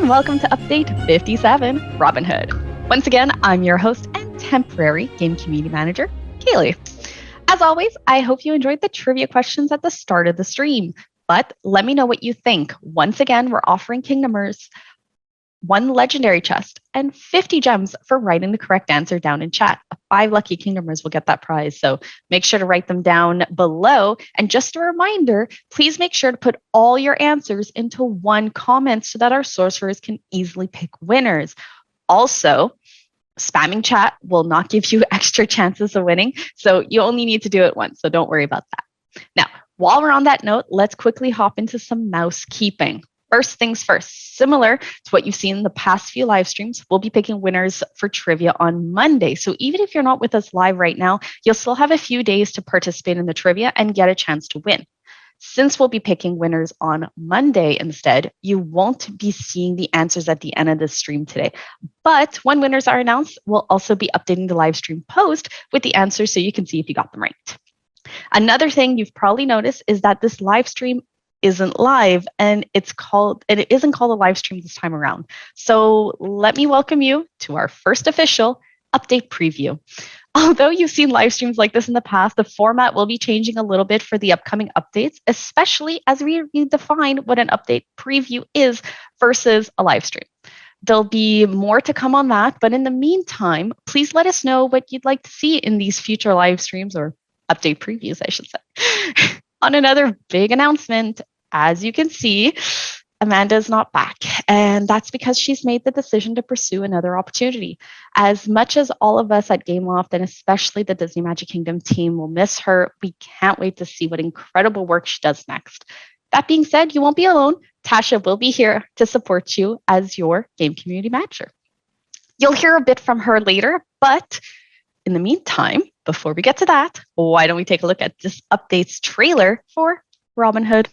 and welcome to Update 57, Robin Hood. Once again, I'm your host and temporary game community manager, Kaylee. As always, I hope you enjoyed the trivia questions at the start of the stream, but let me know what you think. Once again, we're offering Kingdomers 1 legendary chest, and 50 gems for writing the correct answer down in chat. 5 lucky Kingdomers will get that prize, so make sure to write them down below. And just a reminder, please make sure to put all your answers into one comment so that our sorcerers can easily pick winners. Also, spamming chat will not give you extra chances of winning, so you only need to do it once, so don't worry about that. Now, while we're on that note, let's quickly hop into some mousekeeping. First things first, similar to what you've seen in the past few live streams, we'll be picking winners for trivia on Monday. So even if you're not with us live right now, you'll still have a few days to participate in the trivia and get a chance to win. Since we'll be picking winners on Monday instead, you won't be seeing the answers at the end of the stream today. But when winners are announced, we'll also be updating the live stream post with the answers so you can see if you got them right. Another thing you've probably noticed is that this live stream isn't live, and it isn't called a live stream this time around. So let me welcome you to our first official update preview. Although you've seen live streams like this in the past, the format will be changing a little bit for the upcoming updates, especially as we redefine what an update preview is versus a live stream. There'll be more to come on that, but in the meantime, please let us know what you'd like to see in these future live streams, or update previews, I should say. On another big announcement, as you can see, Amanda is not back, and that's because she's made the decision to pursue another opportunity. As much as all of us at Gameloft, and especially the Disney Magic Kingdom team, will miss her, we can't wait to see what incredible work she does next. That being said, you won't be alone. Tasha will be here to support you as your game community manager. You'll hear a bit from her later, but in the meantime, before we get to that, why don't we take a look at this update's trailer for Robin Hood.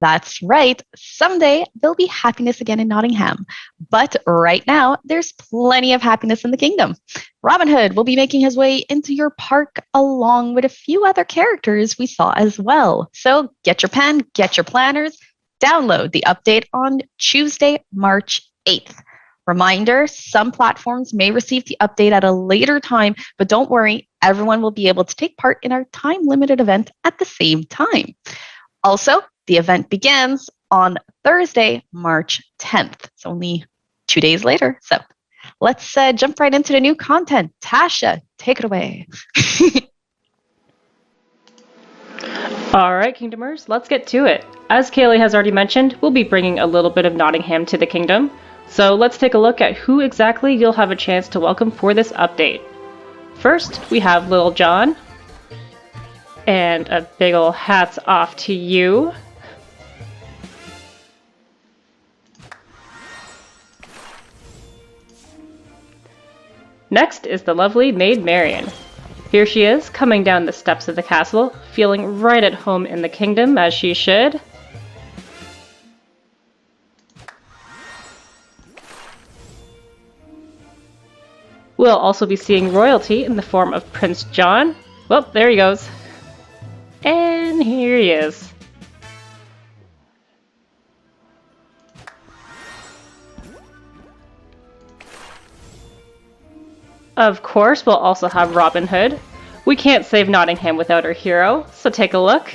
That's right. Someday there'll be happiness again in Nottingham. But right now, there's plenty of happiness in the kingdom. Robin Hood will be making his way into your park along with a few other characters we saw as well. So get your pen, get your planners, download the update on Tuesday, March 8th. Reminder, some platforms may receive the update at a later time, but don't worry, everyone will be able to take part in our time-limited event at the same time. Also, the event begins on Thursday, March 10th. It's only 2 days later. So let's jump right into the new content. Tasha, take it away. All right, Kingdomers, let's get to it. As Kaylee has already mentioned, we'll be bringing a little bit of Nottingham to the kingdom. So let's take a look at who exactly you'll have a chance to welcome for this update. First, we have Little John. And a big ol' hats off to you. Next is the lovely Maid Marian. Here she is, coming down the steps of the castle, feeling right at home in the kingdom, as she should. We'll also be seeing royalty in the form of Prince John. Well, there he goes. And here he is. Of course, we'll also have Robin Hood. We can't save Nottingham without our hero, so take a look.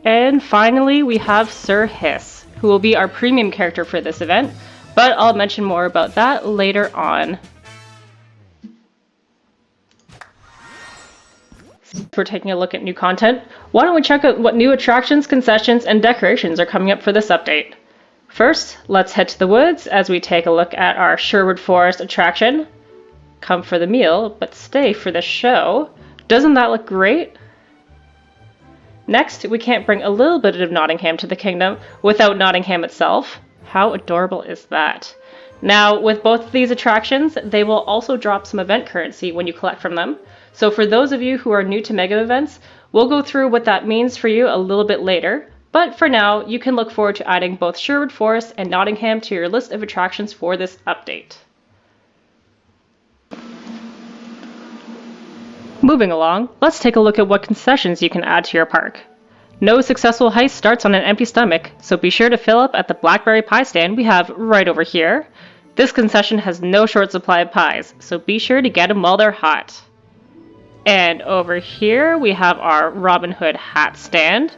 And finally, we have Sir Hiss, who will be our premium character for this event, but I'll mention more about that later on. We're taking a look at new content. Why don't we check out what new attractions, concessions, and decorations are coming up for this update? First, let's head to the woods as we take a look at our Sherwood Forest attraction. Come for the meal, but stay for the show. Doesn't that look great? Next, we can't bring a little bit of Nottingham to the kingdom without Nottingham itself. How adorable is that? Now, with both of these attractions, they will also drop some event currency when you collect from them. So for those of you who are new to mega events, we'll go through what that means for you a little bit later. But for now, you can look forward to adding both Sherwood Forest and Nottingham to your list of attractions for this update. Moving along, let's take a look at what concessions you can add to your park. No successful heist starts on an empty stomach, so be sure to fill up at the blackberry pie stand we have right over here. This concession has no short supply of pies, so be sure to get them while they're hot. And over here we have our Robin Hood hat stand.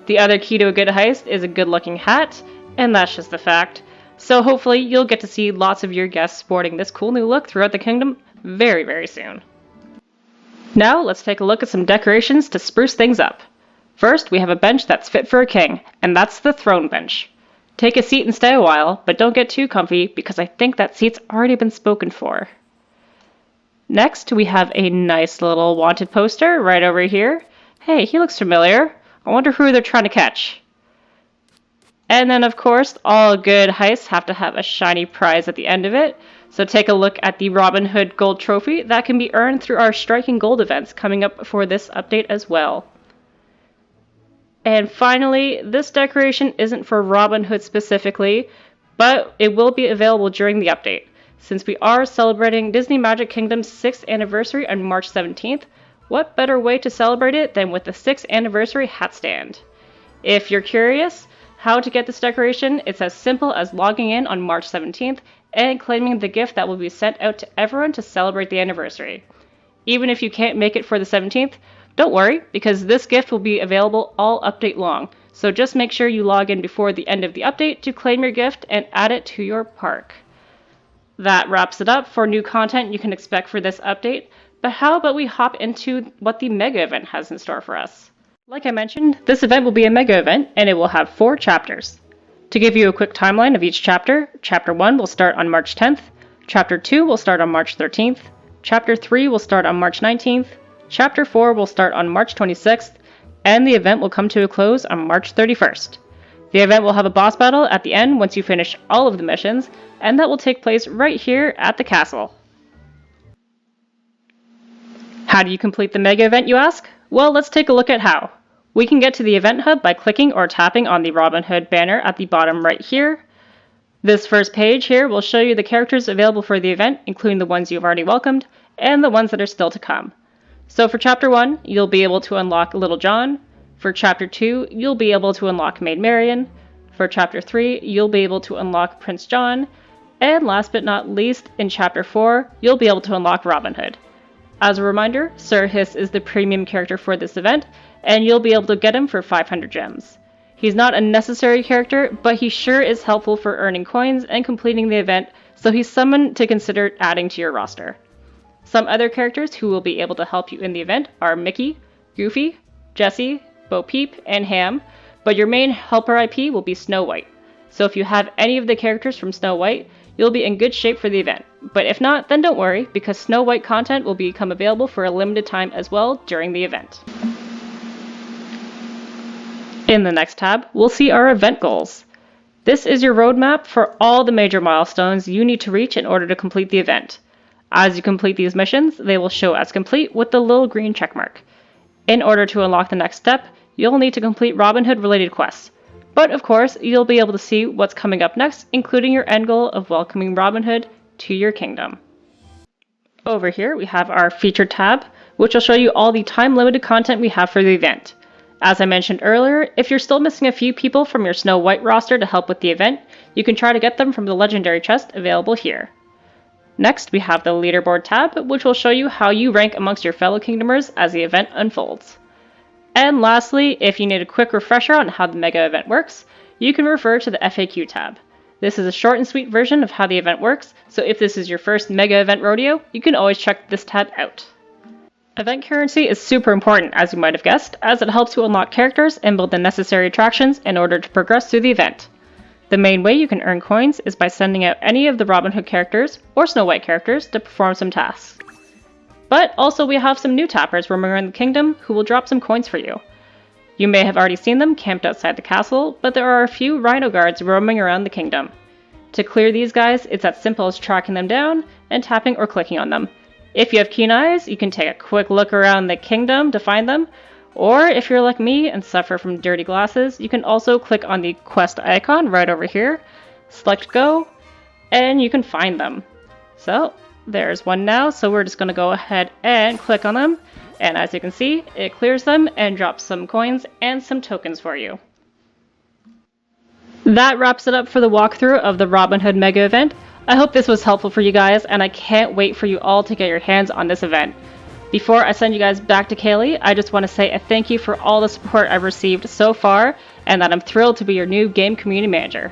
The other key to a good heist is a good looking hat, and that's just the fact. So hopefully you'll get to see lots of your guests sporting this cool new look throughout the kingdom very, very soon. Now let's take a look at some decorations to spruce things up. First, we have a bench that's fit for a king, and that's the throne bench. Take a seat and stay a while, but don't get too comfy because I think that seat's already been spoken for. Next, we have a nice little wanted poster right over here. Hey, he looks familiar. I wonder who they're trying to catch. And then, of course, all good heists have to have a shiny prize at the end of it. So take a look at the Robin Hood Gold Trophy that can be earned through our Striking Gold events coming up for this update as well. And finally, this decoration isn't for Robin Hood specifically, but it will be available during the update. Since we are celebrating Disney Magic Kingdom's 6th anniversary on March 17th, what better way to celebrate it than with the 6th anniversary hat stand? If you're curious how to get this decoration, it's as simple as logging in on March 17th and claiming the gift that will be sent out to everyone to celebrate the anniversary. Even if you can't make it for the 17th, don't worry, because this gift will be available all update long, so just make sure you log in before the end of the update to claim your gift and add it to your park. That wraps it up for new content you can expect for this update, but how about we hop into what the mega event has in store for us? Like I mentioned, this event will be a mega event and it will have 4 chapters. To give you a quick timeline of each chapter, Chapter 1 will start on March 10th, Chapter 2 will start on March 13th, Chapter 3 will start on March 19th, Chapter 4 will start on March 26th, and the event will come to a close on March 31st. The event will have a boss battle at the end once you finish all of the missions, and that will take place right here at the castle. How do you complete the mega event, you ask? Well, let's take a look at how. We can get to the event hub by clicking or tapping on the Robin Hood banner at the bottom right here. This first page here will show you the characters available for the event, including the ones you've already welcomed, and the ones that are still to come. So for Chapter 1, you'll be able to unlock Little John. For Chapter 2, you'll be able to unlock Maid Marian. For Chapter 3, you'll be able to unlock Prince John. And last but not least, in Chapter 4, you'll be able to unlock Robin Hood. As a reminder, Sir Hiss is the premium character for this event, and you'll be able to get him for 500 gems. He's not a necessary character, but he sure is helpful for earning coins and completing the event, so he's someone to consider adding to your roster. Some other characters who will be able to help you in the event are Mickey, Goofy, Jessie, Bo Peep, and Ham, but your main helper IP will be Snow White. So if you have any of the characters from Snow White, you'll be in good shape for the event. But if not, then don't worry, because Snow White content will become available for a limited time as well during the event. In the next tab, we'll see our event goals. This is your roadmap for all the major milestones you need to reach in order to complete the event. As you complete these missions, they will show as complete with the little green checkmark. In order to unlock the next step, you'll need to complete Robin Hood related quests. But of course, you'll be able to see what's coming up next, including your end goal of welcoming Robin Hood to your kingdom. Over here, we have our featured tab, which will show you all the time-limited content we have for the event. As I mentioned earlier, if you're still missing a few people from your Snow White roster to help with the event, you can try to get them from the legendary chest available here. Next, we have the leaderboard tab, which will show you how you rank amongst your fellow kingdomers as the event unfolds. And lastly, if you need a quick refresher on how the mega event works, you can refer to the FAQ tab. This is a short and sweet version of how the event works, so if this is your first mega event rodeo, you can always check this tab out. Event currency is super important, as you might have guessed, as it helps you unlock characters and build the necessary attractions in order to progress through the event. The main way you can earn coins is by sending out any of the Robin Hood characters or Snow White characters to perform some tasks. But also we have some new tappers roaming around the kingdom who will drop some coins for you. You may have already seen them camped outside the castle, but there are a few rhino guards roaming around the kingdom. To clear these guys, it's as simple as tracking them down and tapping or clicking on them. If you have keen eyes, you can take a quick look around the kingdom to find them, or if you're like me and suffer from dirty glasses, you can also click on the quest icon right over here, select go, and you can find them. So there's one now, so we're just going to go ahead and click on them, and as you can see, it clears them and drops some coins and some tokens for you. That wraps it up for the walkthrough of the Robin Hood Mega Event. I hope this was helpful for you guys, and I can't wait for you all to get your hands on this event. Before I send you guys back to Kaylee, I just want to say a thank you for all the support I've received so far, and that I'm thrilled to be your new game community manager.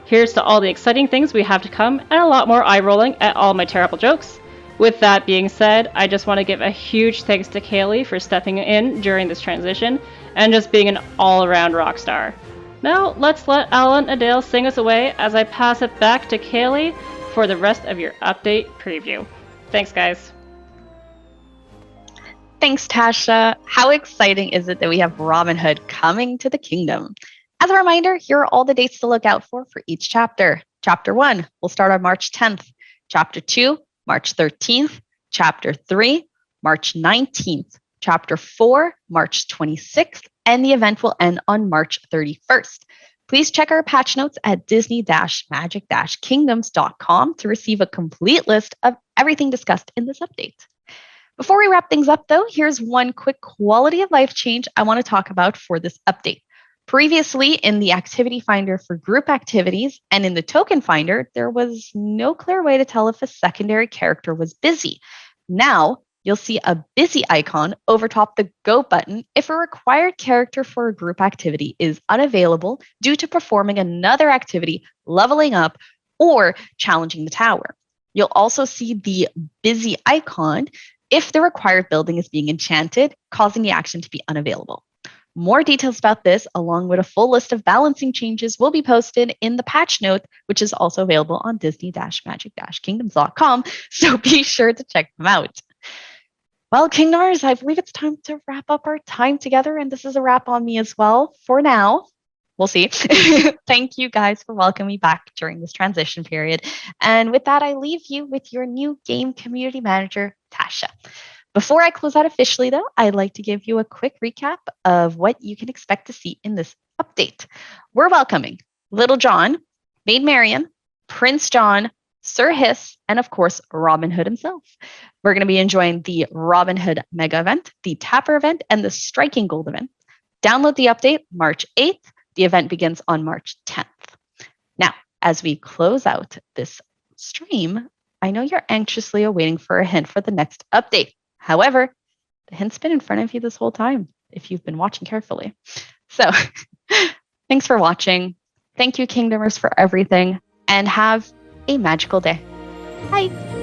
Here's to all the exciting things we have to come, and a lot more eye-rolling at all my terrible jokes. With that being said, I just want to give a huge thanks to Kaylee for stepping in during this transition, and just being an all-around rock star. Now, let's let Alan Adele sing us away as I pass it back to Kaylee for the rest of your update preview. Thanks, guys. Thanks, Tasha. How exciting is it that we have Robin Hood coming to the kingdom? As a reminder, here are all the dates to look out for each chapter. Chapter 1 will start on March 10th. Chapter 2, March 13th. Chapter 3, March 19th. Chapter 4, March 26th. And the event will end on March 31st. Please check our patch notes at disney-magic-kingdoms.com to receive a complete list of everything discussed in this update. Before we wrap things up, though, here's one quick quality of life change I want to talk about for this update. Previously, in the activity finder for group activities and in the token finder, there was no clear way to tell if a secondary character was busy. Now, you'll see a busy icon over top the Go button if a required character for a group activity is unavailable due to performing another activity, leveling up, or challenging the tower. You'll also see the busy icon if the required building is being enchanted, causing the action to be unavailable. More details about this, along with a full list of balancing changes, will be posted in the patch note, which is also available on disney-magic-kingdoms.com, so be sure to check them out. Well, Kingdomers, I believe it's time to wrap up our time together, and this is a wrap on me as well. For now, we'll see. Thank you guys for welcoming me back during this transition period. And with that, I leave you with your new game community manager, Tasha. Before I close out officially, though, I'd like to give you a quick recap of what you can expect to see in this update. We're welcoming Little John, Maid Marian, Prince John, Sir Hiss, and of course, Robin Hood himself. We're going to be enjoying the Robin Hood Mega Event, the Tapper Event, and the Striking Gold Event. Download the update March 8th. The event begins on March 10th. Now, as we close out this stream, I know you're anxiously awaiting for a hint for the next update. However, the hint's been in front of you this whole time, if you've been watching carefully. So, thanks for watching. Thank you, Kingdomers, for everything, and have a magical day. Bye.